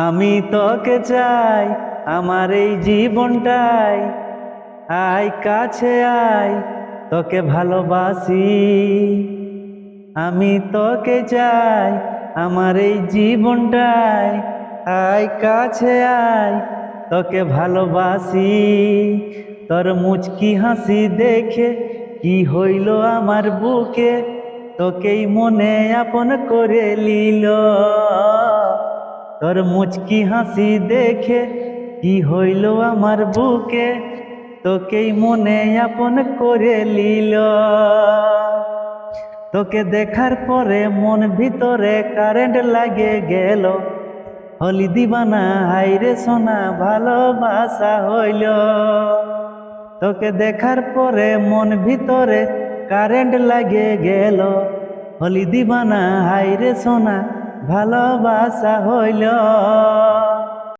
আমি তোকে চাই আমার এই জীবনটাই, আয় কাছে আয় তোকে ভালোবাসি। আমি তোকে চাই আমার এই জীবনটাই, আয় কাছে আয় তোকে ভালোবাসি। তোর মুচকি হাসি দেখে কি হইল আমার বুকে, তোকেই মনে আপন করে লিল। তোর মুচকি হাসি দেখে কি হইল আমার বুকে, তোকেই মনে আপন করে লিল। তোকে দেখার পরে মন ভিতরে কারেন্ট লাগে গেল, হলি দিবানা হাইরে সোনা ভালোবাসা হইল। তোকে দেখার পরে মন ভিতরে কারেন্ট লাগে গেল, হলি দিবানা হাইরে সোনা ভালোবাসা হইল।